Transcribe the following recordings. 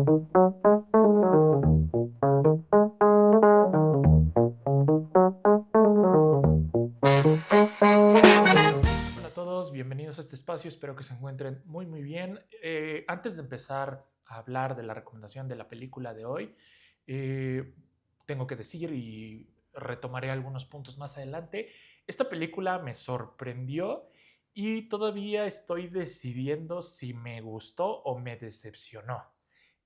Hola a todos, bienvenidos a este espacio, espero que se encuentren muy bien. Antes de empezar a hablar de la recomendación de la película de hoy, eh, tengo que decir y retomaré algunos puntos más adelante, esta película me sorprendió y todavía estoy decidiendo si me gustó o me decepcionó.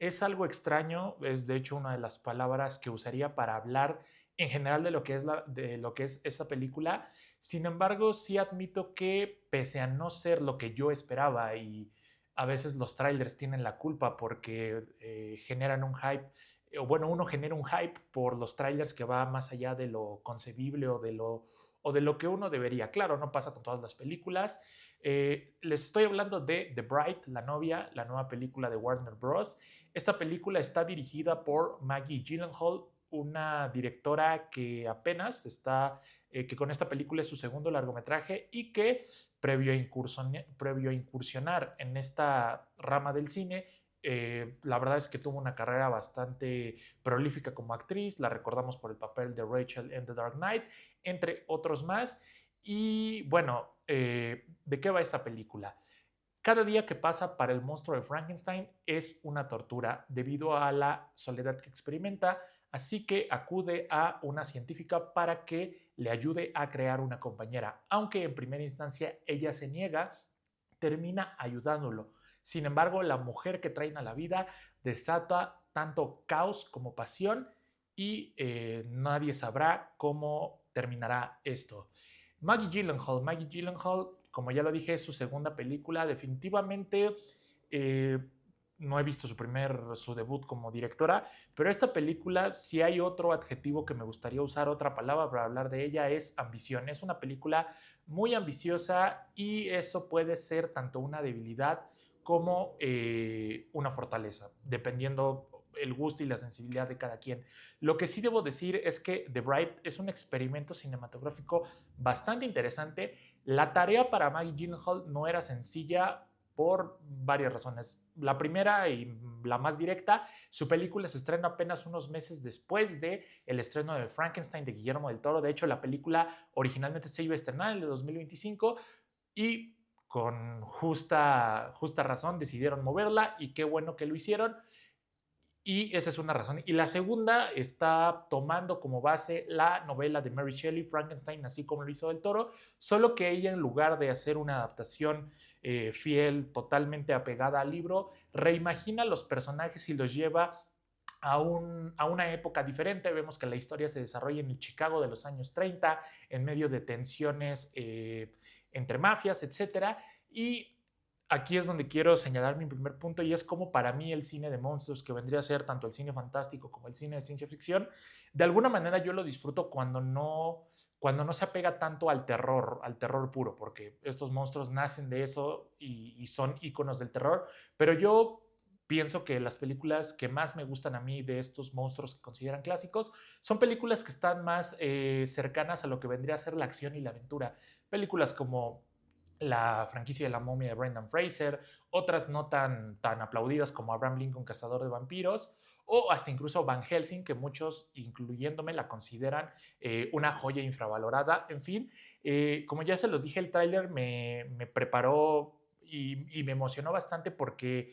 Es algo extraño, es de hecho una de las palabras que usaría para hablar en general de lo que es, de lo que es esta película. Sin embargo, sí admito que pese a no ser lo que yo esperaba y a veces los trailers tienen la culpa porque generan un hype, o bueno, uno genera un hype por los trailers que va más allá de lo concebible o de lo que uno debería. Claro, no pasa con todas las películas. Les estoy hablando de The Bride, La novia, la nueva película de Warner Bros. Esta película está dirigida por Maggie Gyllenhaal, una directora que apenas está, que con esta película es su segundo largometraje y que previo a incursionar en esta rama del cine, la verdad es que tuvo una carrera bastante prolífica como actriz, la recordamos por el papel de Rachel en The Dark Knight, entre otros más. Y bueno, ¿de qué va esta película? Cada día que pasa para el monstruo de Frankenstein es una tortura debido a la soledad que experimenta, así que acude a una científica para que le ayude a crear una compañera. Aunque en primera instancia ella se niega, termina ayudándolo. Sin embargo, la mujer que traen a la vida desata tanto caos como pasión y nadie sabrá cómo terminará esto. Maggie Gyllenhaal, como ya lo dije, es su segunda película. Definitivamente eh, no he visto su debut como directora, pero esta película, si hay otro adjetivo que me gustaría usar, otra palabra para hablar de ella, es ambición. Es una película muy ambiciosa y eso puede ser tanto una debilidad como una fortaleza, dependiendo el gusto y la sensibilidad de cada quien. Lo que sí debo decir es que The Bride es un experimento cinematográfico bastante interesante. La tarea para Maggie Gyllenhaal no era sencilla por varias razones. La primera y la más directa, su película se estrena apenas unos meses después de el estreno de Frankenstein de Guillermo del Toro. De hecho, la película originalmente se iba a estrenar en el 2025 y con justa razón decidieron moverla y qué bueno que lo hicieron. Y esa es una razón. Y la segunda está tomando como base la novela de Mary Shelley, Frankenstein, así como lo hizo Del Toro, solo que ella en lugar de hacer una adaptación fiel, totalmente apegada al libro, reimagina los personajes y los lleva a una época diferente. Vemos que la historia se desarrolla en el Chicago de los años 30, en medio de tensiones entre mafias, etcétera. Y aquí es donde quiero señalar mi primer punto y es como para mí el cine de monstruos, que vendría a ser tanto el cine fantástico como el cine de ciencia ficción, de alguna manera yo lo disfruto cuando no se apega tanto al terror puro, porque estos monstruos nacen de eso y son íconos del terror, pero yo pienso que las películas que más me gustan a mí de estos monstruos que consideran clásicos son películas que están más cercanas a lo que vendría a ser la acción y la aventura. Películas como la franquicia de la momia de Brendan Fraser, otras no tan aplaudidas como Abraham Lincoln Cazador de Vampiros, o hasta incluso Van Helsing, que muchos, incluyéndome, la consideran una joya infravalorada. En fin, como ya se los dije, el tráiler me preparó y me emocionó bastante porque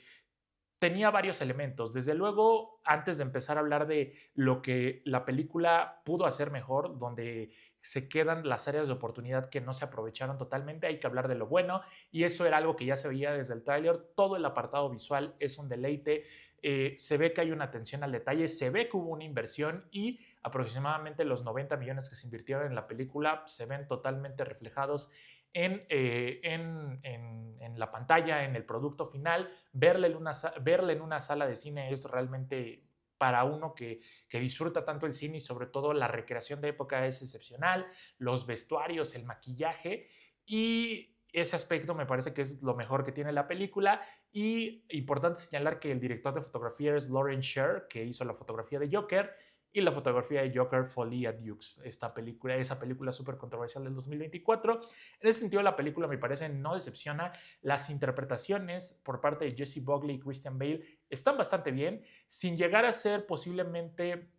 tenía varios elementos. Desde luego, antes de empezar a hablar de lo que la película pudo hacer mejor, donde se quedan las áreas de oportunidad que no se aprovecharon totalmente, hay que hablar de lo bueno, y eso era algo que ya se veía desde el tráiler. Todo el apartado visual es un deleite, se ve que hay una atención al detalle, se ve que hubo una inversión y aproximadamente los 90 millones que se invirtieron en la película se ven totalmente reflejados en la pantalla, en el producto final. Verla en una sala de cine es realmente para uno que disfruta tanto el cine y sobre todo la recreación de época es excepcional, los vestuarios, el maquillaje y ese aspecto me parece que es lo mejor que tiene la película. Y importante señalar que el director de fotografía es Lauren Sher, que hizo la fotografía de Joker, y la fotografía de Joker Folie Dukes, esa película súper controversial del 2024. En ese sentido, la película me parece no decepciona. Las interpretaciones por parte de Jesse Buckley y Christian Bale están bastante bien, sin llegar a ser posiblemente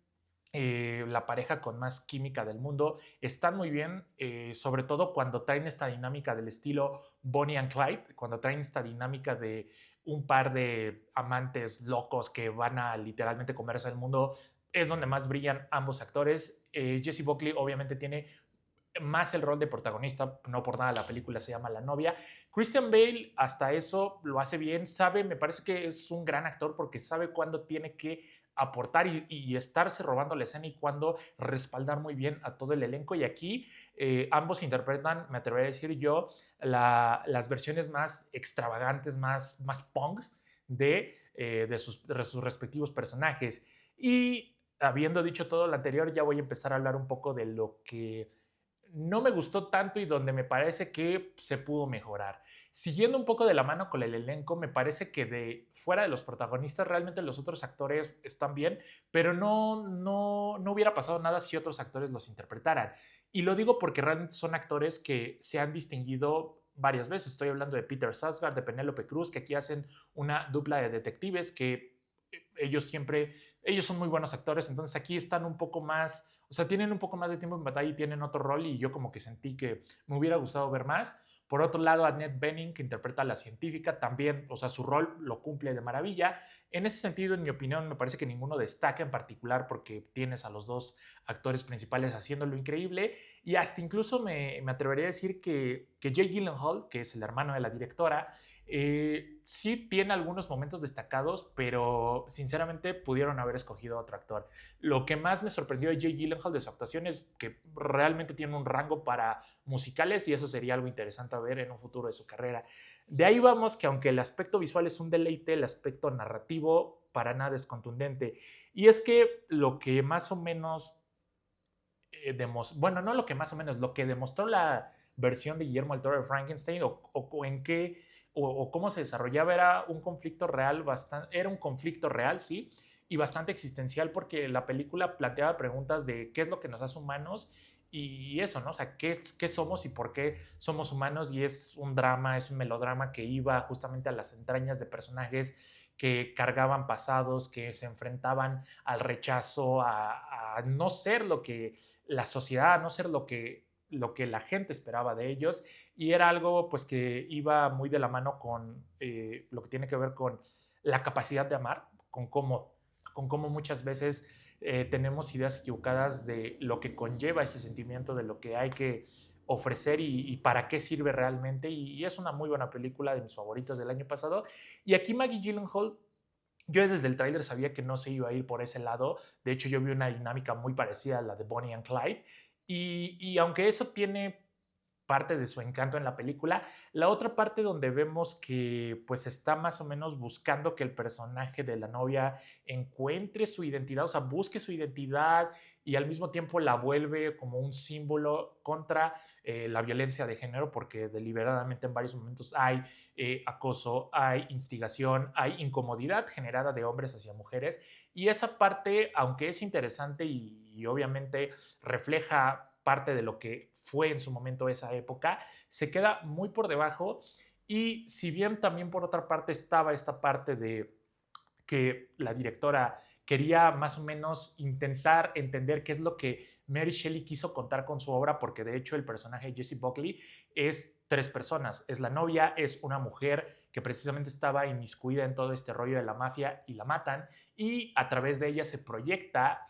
la pareja con más química del mundo. Están muy bien, sobre todo cuando traen esta dinámica del estilo Bonnie and Clyde, cuando traen esta dinámica de un par de amantes locos que van a literalmente comerse el mundo, es donde más brillan ambos actores. Jessie Buckley obviamente tiene más el rol de protagonista, no por nada la película se llama La novia. Christian Bale hasta eso lo hace bien, sabe, me parece que es un gran actor porque sabe cuándo tiene que aportar y estarse robando la escena y cuándo respaldar muy bien a todo el elenco. Y aquí ambos interpretan, me atrevería a decir yo, las versiones más extravagantes, más punks de sus respectivos personajes. Y habiendo dicho todo lo anterior, ya voy a empezar a hablar un poco de lo que no me gustó tanto y donde me parece que se pudo mejorar. Siguiendo un poco de la mano con el elenco, me parece que de fuera de los protagonistas, realmente los otros actores están bien, pero no hubiera pasado nada si otros actores los interpretaran. Y lo digo porque realmente son actores que se han distinguido varias veces. Estoy hablando de Peter Sarsgaard, de Penélope Cruz, que aquí hacen una dupla de detectives que ellos son muy buenos actores, entonces aquí están un poco más, o sea, tienen un poco más de tiempo en batalla y tienen otro rol y yo como que sentí que me hubiera gustado ver más. Por otro lado, Annette Bening, que interpreta a la científica, también, o sea, su rol lo cumple de maravilla. En ese sentido, en mi opinión, me parece que ninguno destaca en particular porque tienes a los dos actores principales haciéndolo increíble y hasta incluso me atrevería a decir que Jake Gyllenhaal, que es el hermano de la directora, sí tiene algunos momentos destacados, pero sinceramente pudieron haber escogido a otro actor. Lo que más me sorprendió de Jake Gyllenhaal de su actuación es que realmente tiene un rango para musicales y eso sería algo interesante a ver en un futuro de su carrera. De ahí vamos que aunque el aspecto visual es un deleite, el aspecto narrativo para nada es contundente. Y es que lo que más o menos, bueno, no lo que más o menos, lo que demostró la versión de Guillermo del Toro de Frankenstein o en qué o cómo se desarrollaba era un conflicto real, era un conflicto real, sí, y bastante existencial porque la película planteaba preguntas de qué es lo que nos hace humanos y eso, ¿no? O sea, qué somos y por qué somos humanos y es un drama, es un melodrama que iba justamente a las entrañas de personajes que cargaban pasados, que se enfrentaban al rechazo, a no ser lo que la sociedad, a no ser lo que la gente esperaba de ellos y era algo pues que iba muy de la mano con lo que tiene que ver con la capacidad de amar, con cómo muchas veces tenemos ideas equivocadas de lo que conlleva ese sentimiento, de lo que hay que ofrecer y para qué sirve realmente y es una muy buena película de mis favoritas del año pasado y aquí Maggie Gyllenhaal yo desde el tráiler sabía que no se iba a ir por ese lado. De hecho, yo vi una dinámica muy parecida a la de Bonnie and Clyde. Y aunque eso tiene parte de su encanto en la película, la otra parte donde vemos que pues está más o menos buscando que el personaje de la novia encuentre su identidad, o sea, busque su identidad y al mismo tiempo la vuelve como un símbolo contra la violencia de género, porque deliberadamente en varios momentos hay acoso, hay instigación, hay incomodidad generada de hombres hacia mujeres y esa parte, aunque es interesante y obviamente refleja parte de lo que fue en su momento esa época, se queda muy por debajo y si bien también por otra parte estaba esta parte de que la directora quería más o menos intentar entender qué es lo que Mary Shelley quiso contar con su obra, porque de hecho el personaje de Jessie Buckley es tres personas. Es la novia, es una mujer que precisamente estaba inmiscuida en todo este rollo de la mafia y la matan, y a través de ella se proyecta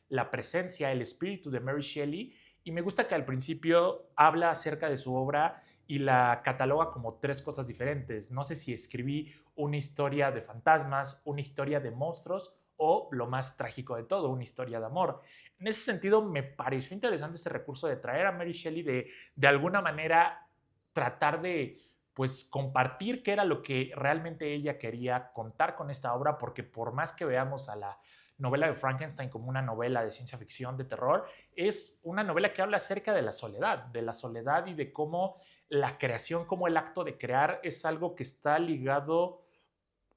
la presencia, el espíritu de Mary Shelley, y me gusta que al principio habla acerca de su obra y la cataloga como tres cosas diferentes. No sé si escribí una historia de fantasmas, una historia de monstruos o, lo más trágico de todo, una historia de amor. En ese sentido, me pareció interesante ese recurso de traer a Mary Shelley de alguna manera tratar de pues compartir qué era lo que realmente ella quería contar con esta obra, porque por más que veamos a la novela de Frankenstein como una novela de ciencia ficción, de terror, es una novela que habla acerca de la soledad y de cómo la creación, como el acto de crear es algo que está ligado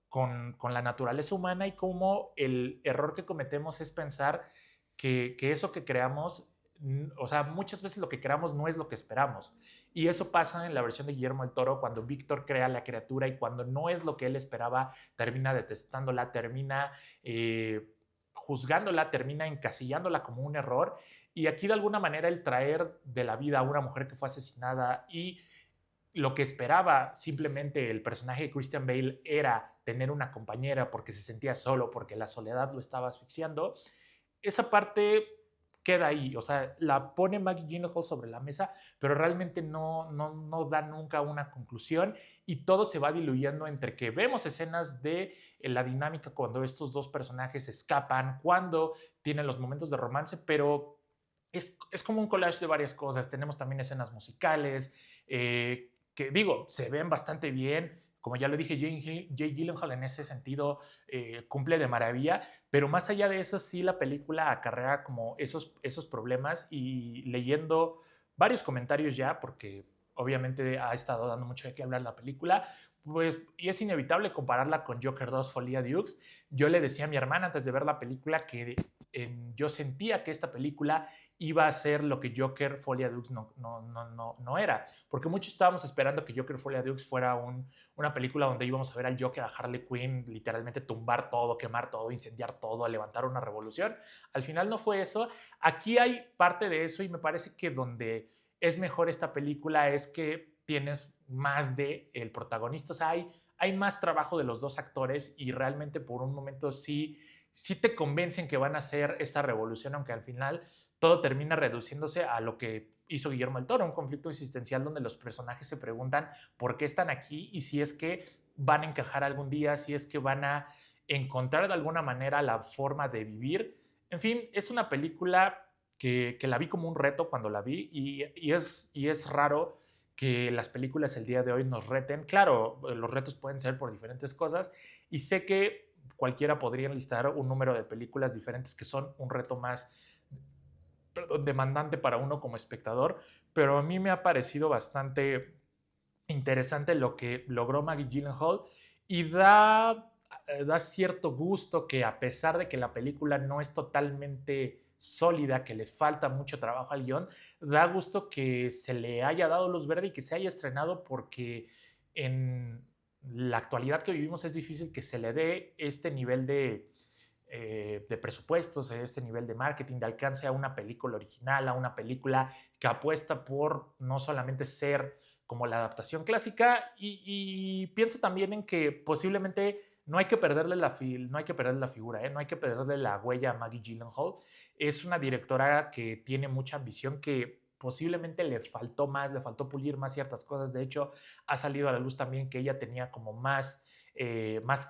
con la naturaleza humana y cómo el error que cometemos es pensar que eso que creamos, o sea, muchas veces lo que creamos no es lo que esperamos. Y eso pasa en la versión de Guillermo del Toro cuando Víctor crea la criatura y cuando no es lo que él esperaba, termina detestándola, termina juzgándola, termina encasillándola como un error. Y aquí de alguna manera el traer de la vida a una mujer que fue asesinada y lo que esperaba simplemente el personaje de Christian Bale era tener una compañera porque se sentía solo, porque la soledad lo estaba asfixiando, esa parte queda ahí, o sea, la pone Maggie Gyllenhaal sobre la mesa, pero realmente no da nunca una conclusión y todo se va diluyendo entre que vemos escenas de la dinámica cuando estos dos personajes escapan, cuando tienen los momentos de romance, pero es como un collage de varias cosas. Tenemos también escenas musicales, que digo, se ven bastante bien. Como ya lo dije, Jay Gyllenhaal en ese sentido cumple de maravilla, pero más allá de eso, sí la película acarrea como esos problemas y leyendo varios comentarios ya, porque obviamente ha estado dando mucho de qué hablar la película, pues, y es inevitable compararla con Joker 2 Folia Dukes. Yo le decía a mi hermana antes de ver la película que yo sentía que esta película iba a ser lo que Joker Folia Dukes no era, porque muchos estábamos esperando que Joker Folia Dukes fuera una película donde íbamos a ver al Joker, a Harley Quinn, literalmente tumbar todo, quemar todo, incendiar todo, levantar una revolución. Al final no fue eso. Aquí hay parte de eso y me parece que donde es mejor esta película es que tienes más de el protagonista, o sea, hay más trabajo de los dos actores y realmente por un momento sí te convencen que van a hacer esta revolución, aunque al final todo termina reduciéndose a lo que hizo Guillermo del Toro, un conflicto existencial donde los personajes se preguntan por qué están aquí y si es que van a encajar algún día, si es que van a encontrar de alguna manera la forma de vivir. En fin, es una película que la vi como un reto cuando la vi y es raro que las películas el día de hoy nos reten. Claro, los retos pueden ser por diferentes cosas y sé que cualquiera podría enlistar un número de películas diferentes que son un reto más demandante para uno como espectador, pero a mí me ha parecido bastante interesante lo que logró Maggie Gyllenhaal y da cierto gusto que a pesar de que la película no es totalmente sólida, que le falta mucho trabajo al guión, da gusto que se le haya dado luz verde y que se haya estrenado porque en la actualidad que vivimos es difícil que se le dé este nivel de presupuestos, este nivel de marketing, de alcance a una película original, a una película que apuesta por no solamente ser como la adaptación clásica y pienso también en que posiblemente no hay que perderle no hay que perderle la figura, no hay que perderle la huella a Maggie Gyllenhaal. Es una directora que tiene mucha ambición, que posiblemente le faltó más, le faltó pulir más ciertas cosas. De hecho, ha salido a la luz también que ella tenía como más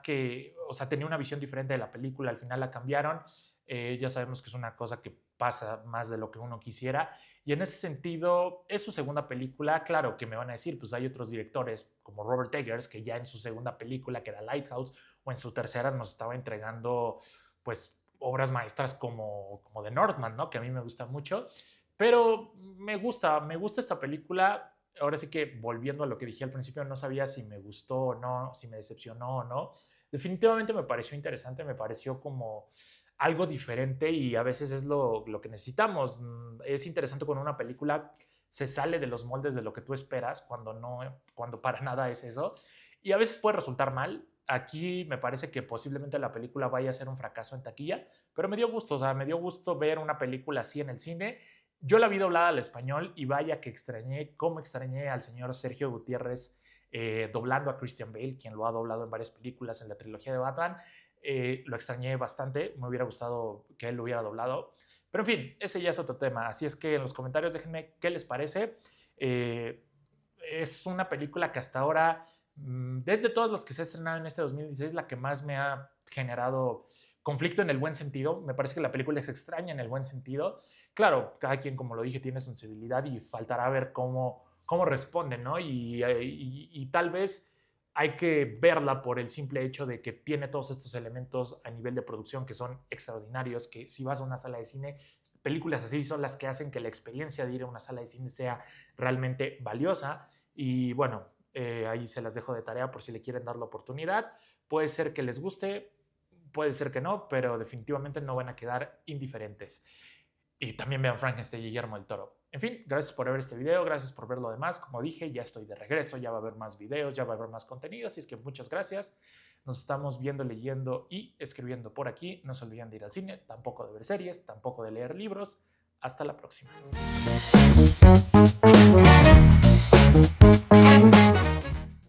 que, o sea, tenía una visión diferente de la película, al final la cambiaron. Ya sabemos que es una cosa que pasa más de lo que uno quisiera. Y en ese sentido, es su segunda película. Claro que me van a decir, pues hay otros directores como Robert Eggers, que ya en su segunda película, que era Lighthouse, o en su tercera nos estaba entregando, pues, obras maestras como The Northman, ¿no? Que a mí me gusta mucho. Pero me gusta esta película. Ahora sí que volviendo a lo que dije al principio, no sabía si me gustó o no, si me decepcionó o no. Definitivamente me pareció interesante, me pareció como algo diferente y a veces es lo que necesitamos. Es interesante cuando una película se sale de los moldes de lo que tú esperas, cuando para nada es eso. Y a veces puede resultar mal. Aquí me parece que posiblemente la película vaya a ser un fracaso en taquilla, pero me dio gusto, o sea, me dio gusto ver una película así en el cine. Yo la vi doblada al español y vaya que cómo extrañé al señor Sergio Gutiérrez doblando a Christian Bale, quien lo ha doblado en varias películas en la trilogía de Batman. Lo extrañé bastante, me hubiera gustado que él lo hubiera doblado. Pero en fin, ese ya es otro tema. Así es que en los comentarios déjenme qué les parece. Eh, es una película que hasta ahora, desde todas las que se ha estrenado en este 2016, la que más me ha generado conflicto en el buen sentido. Me parece que la película es extraña en el buen sentido. Claro, cada quien, como lo dije, tiene sensibilidad y faltará ver cómo responden, ¿no? Y tal vez hay que verla por el simple hecho de que tiene todos estos elementos a nivel de producción que son extraordinarios, que si vas a una sala de cine, películas así son las que hacen que la experiencia de ir a una sala de cine sea realmente valiosa. Y bueno, ahí se las dejo de tarea por si le quieren dar la oportunidad. Puede ser que les guste, puede ser que no, pero definitivamente no van a quedar indiferentes. Y también vean Frankenstein de Guillermo del Toro. En fin, gracias por ver este video, gracias por ver lo demás. Como dije, ya estoy de regreso, ya va a haber más videos, ya va a haber más contenido, así es que muchas gracias. Nos estamos viendo, leyendo y escribiendo por aquí. No se olviden de ir al cine, tampoco de ver series, tampoco de leer libros. Hasta la próxima.